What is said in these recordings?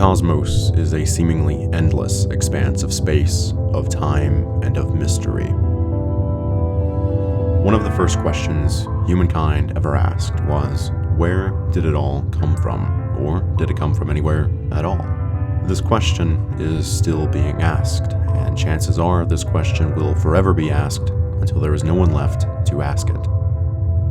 cosmos is a seemingly endless expanse of space, of time, and of mystery. One of the first questions humankind ever asked was, where did it all come from? Or did it come from anywhere at all? This question is still being asked, and chances are this question will forever be asked until there is no one left to ask it.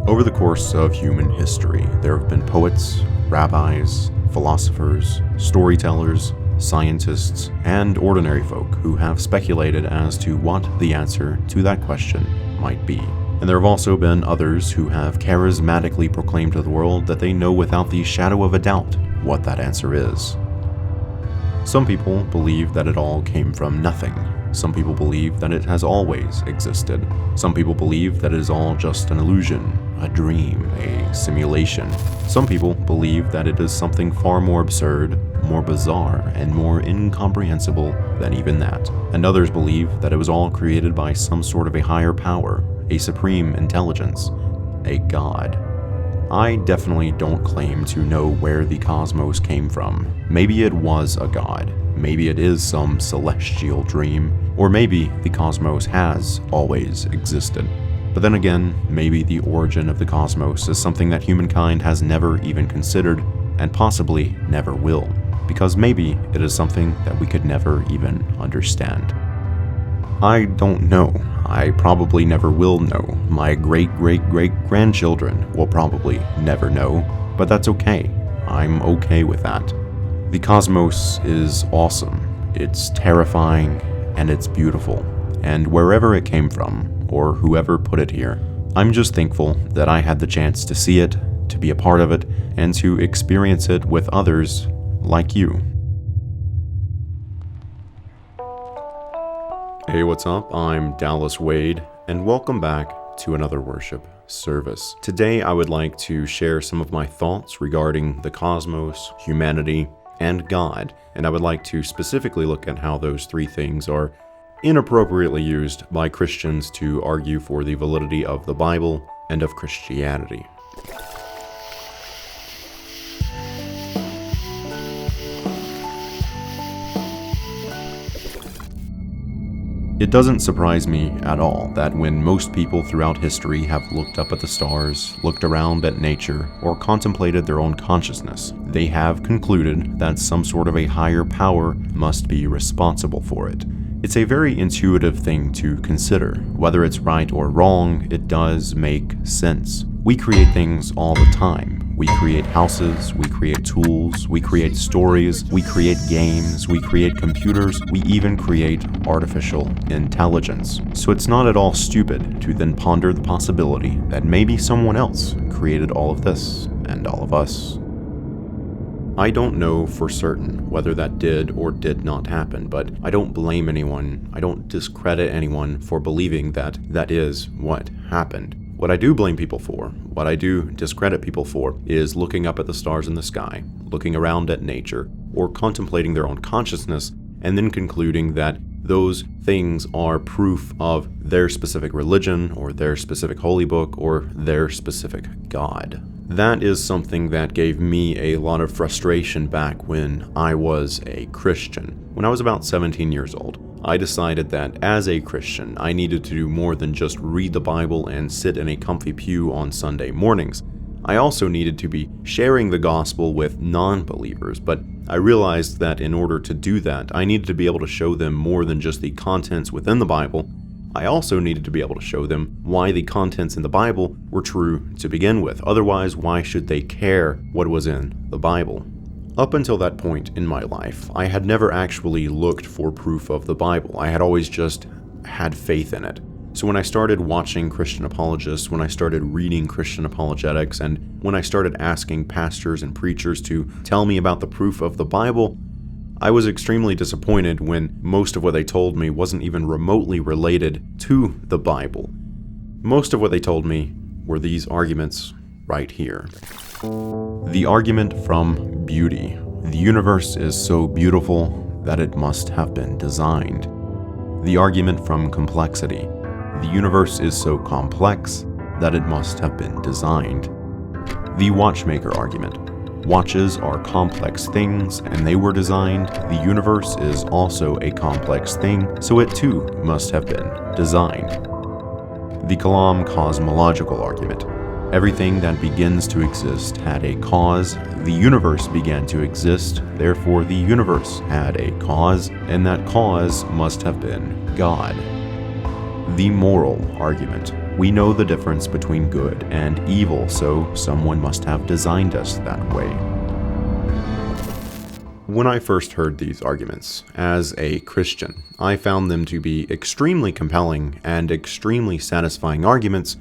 Over the course of human history, there have been poets, rabbis, philosophers, storytellers, scientists, and ordinary folk who have speculated as to what the answer to that question might be. And there have also been others who have charismatically proclaimed to the world that they know without the shadow of a doubt what that answer is. Some people believe that it all came from nothing. Some people believe that it has always existed. Some people believe that it is all just an illusion, a dream, a simulation. Some people believe that it is something far more absurd, more bizarre, and more incomprehensible than even that. And others believe that it was all created by some sort of a higher power, a supreme intelligence, a god. I definitely don't claim to know where the cosmos came from. Maybe it was a god. Maybe it is some celestial dream. Or maybe the cosmos has always existed. But then again, maybe the origin of the cosmos is something that humankind has never even considered, and possibly never will. Because maybe it is something that we could never even understand. I don't know. I probably never will know. My great-great-great-grandchildren will probably never know, but that's okay. I'm okay with that. The cosmos is awesome. It's terrifying, and it's beautiful. And wherever it came from, or whoever put it here, I'm just thankful that I had the chance to see it, to be a part of it, and to experience it with others like you. Hey, what's up? I'm Dallas Wade, and welcome back to another worship service. Today, I would like to share some of my thoughts regarding the cosmos, humanity, and God, and I would like to specifically look at how those three things are inappropriately used by Christians to argue for the validity of the Bible and of Christianity. It doesn't surprise me at all that when most people throughout history have looked up at the stars, looked around at nature, or contemplated their own consciousness, they have concluded that some sort of a higher power must be responsible for it. It's a very intuitive thing to consider. Whether it's right or wrong, it does make sense. We create things all the time. We create houses, we create tools, we create stories, we create games, we create computers, we even create artificial intelligence. So it's not at all stupid to then ponder the possibility that maybe someone else created all of this and all of us. I don't know for certain whether that did or did not happen, but I don't blame anyone, I don't discredit anyone for believing that that is what happened. What I do blame people for, what I do discredit people for, is looking up at the stars in the sky, looking around at nature, or contemplating their own consciousness, and then concluding that those things are proof of their specific religion, or their specific holy book, or their specific God. That is something that gave me a lot of frustration back when I was a Christian. When I was about 17 years old, I decided that as a Christian, I needed to do more than just read the Bible and sit in a comfy pew on Sunday mornings. I also needed to be sharing the gospel with non-believers, but I realized that in order to do that, I needed to be able to show them more than just the contents within the Bible. I also needed to be able to show them why the contents in the Bible were true to begin with. Otherwise, why should they care what was in the Bible? Up until that point in my life, I had never actually looked for proof of the Bible. I had always just had faith in it. So when I started watching Christian apologists, when I started reading Christian apologetics, and when I started asking pastors and preachers to tell me about the proof of the Bible, I was extremely disappointed when most of what they told me wasn't even remotely related to the Bible. Most of what they told me were these arguments right here. The argument from beauty. The universe is so beautiful that it must have been designed. The argument from complexity. The universe is so complex that it must have been designed. The watchmaker argument. Watches are complex things, and they were designed. The universe is also a complex thing, so it too must have been designed. The kalam cosmological argument. Everything that begins to exist had a cause. The universe began to exist, therefore the universe had a cause, and that cause must have been God. The moral argument. We know the difference between good and evil, so someone must have designed us that way. When I first heard these arguments, as a Christian, I found them to be extremely compelling and extremely satisfying arguments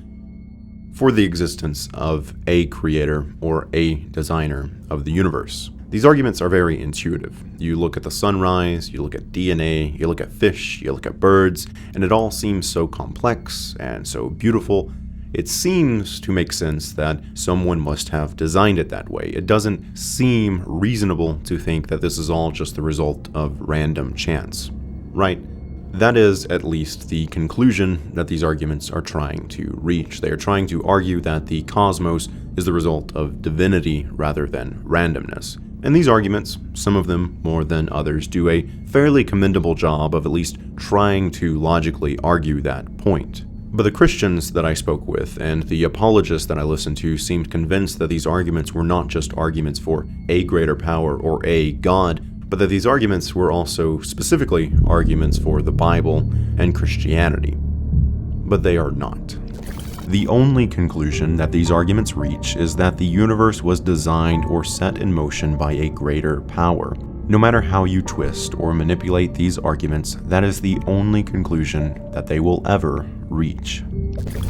for the existence of a creator or a designer of the universe. These arguments are very intuitive. You look at the sunrise, you look at DNA, you look at fish, you look at birds, and it all seems so complex and so beautiful. It seems to make sense that someone must have designed it that way. It doesn't seem reasonable to think that this is all just the result of random chance, right? That is at least the conclusion that these arguments are trying to reach. They are trying to argue that the cosmos is the result of divinity rather than randomness. And these arguments, some of them more than others, do a fairly commendable job of at least trying to logically argue that point. But the Christians that I spoke with and the apologists that I listened to seemed convinced that these arguments were not just arguments for a greater power or a God, but that these arguments were also specifically arguments for the Bible and Christianity. But they are not. The only conclusion that these arguments reach is that the universe was designed or set in motion by a greater power. No matter how you twist or manipulate these arguments, that is the only conclusion that they will ever reach.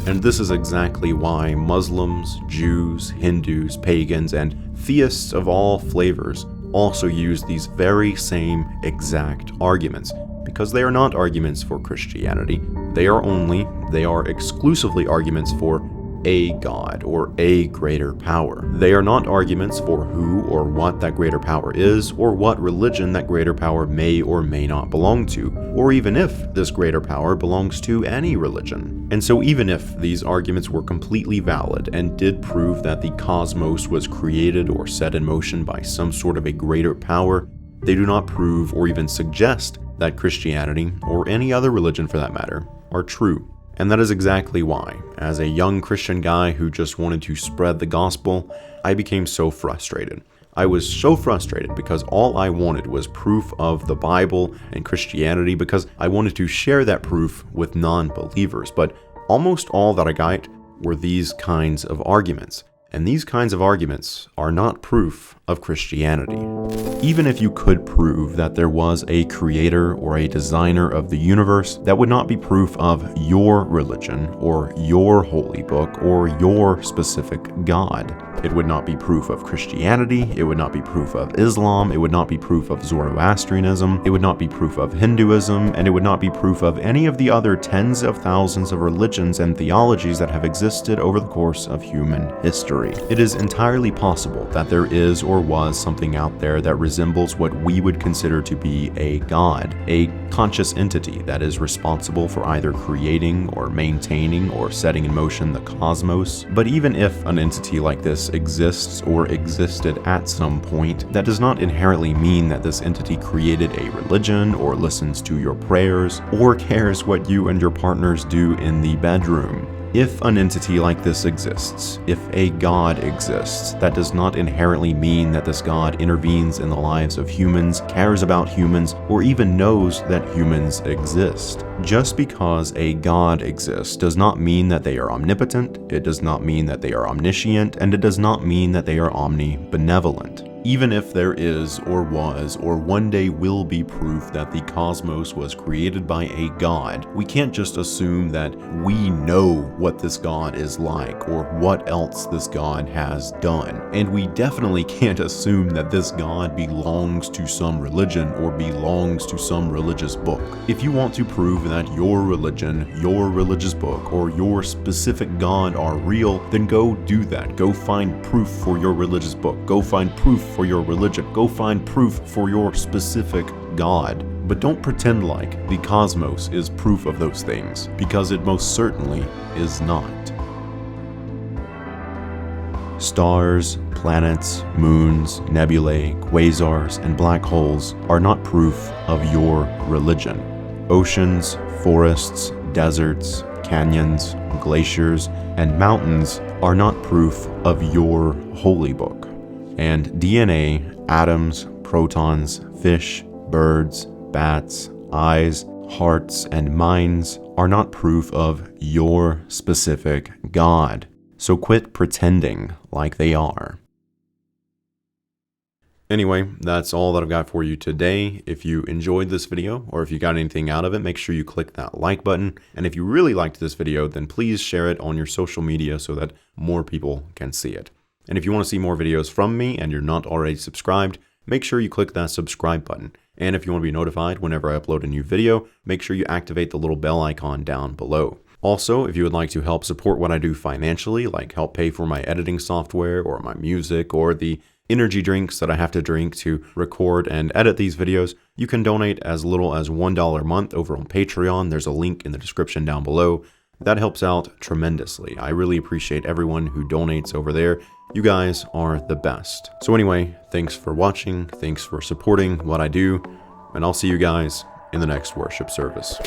And this is exactly why Muslims, Jews, Hindus, pagans, and theists of all flavors also use these very same exact arguments, because they are not arguments for Christianity. They are exclusively arguments for a God or a greater power. They are not arguments for who or what that greater power is, or what religion that greater power may or may not belong to, or even if this greater power belongs to any religion. And so even if these arguments were completely valid and did prove that the cosmos was created or set in motion by some sort of a greater power, they do not prove or even suggest that Christianity, or any other religion for that matter, are true. And that is exactly why, as a young Christian guy who just wanted to spread the gospel, I became so frustrated. I was so frustrated because all I wanted was proof of the Bible and Christianity, because I wanted to share that proof with non-believers. But almost all that I got were these kinds of arguments. And these kinds of arguments are not proof of Christianity. Even if you could prove that there was a creator or a designer of the universe, that would not be proof of your religion or your holy book or your specific God. It would not be proof of Christianity, it would not be proof of Islam, it would not be proof of Zoroastrianism, it would not be proof of Hinduism, and it would not be proof of any of the other tens of thousands of religions and theologies that have existed over the course of human history. It is entirely possible that there is or was something out there that resembles what we would consider to be a God, a conscious entity that is responsible for either creating or maintaining or setting in motion the cosmos. But even if an entity like this exists or existed at some point, that does not inherently mean that this entity created a religion or listens to your prayers or cares what you and your partners do in the bedroom. If an entity like this exists, if a God exists, that does not inherently mean that this God intervenes in the lives of humans, cares about humans, or even knows that humans exist. Just because a God exists does not mean that they are omnipotent, it does not mean that they are omniscient, and it does not mean that they are omnibenevolent. Even if there is, or was, or one day will be proof that the cosmos was created by a God, we can't just assume that we know what this God is like, or what else this God has done. And we definitely can't assume that this God belongs to some religion or belongs to some religious book. If you want to prove that your religion, your religious book, or your specific God are real, then go do that. Go find proof for your religious book. Go find proof for your religion. Go find proof for your specific God. But don't pretend like the cosmos is proof of those things, because it most certainly is not. Stars, planets, moons, nebulae, quasars, and black holes are not proof of your religion. Oceans, forests, deserts, canyons, glaciers, and mountains are not proof of your holy book. And DNA, atoms, protons, fish, birds, bats, eyes, hearts, and minds are not proof of your specific God. So quit pretending like they are. Anyway, that's all that I've got for you today. If you enjoyed this video, or if you got anything out of it, make sure you click that like button. And if you really liked this video, then please share it on your social media so that more people can see it. And if you want to see more videos from me and you're not already subscribed, make sure you click that subscribe button. And if you want to be notified whenever I upload a new video, make sure you activate the little bell icon down below. Also, if you would like to help support what I do financially, like help pay for my editing software or my music or the energy drinks that I have to drink to record and edit these videos, you can donate as little as $1 a month over on Patreon. There's a link in the description down below. That helps out tremendously. I really appreciate everyone who donates over there. You guys are the best. So anyway, thanks for watching, thanks for supporting what I do, and I'll see you guys in the next worship service.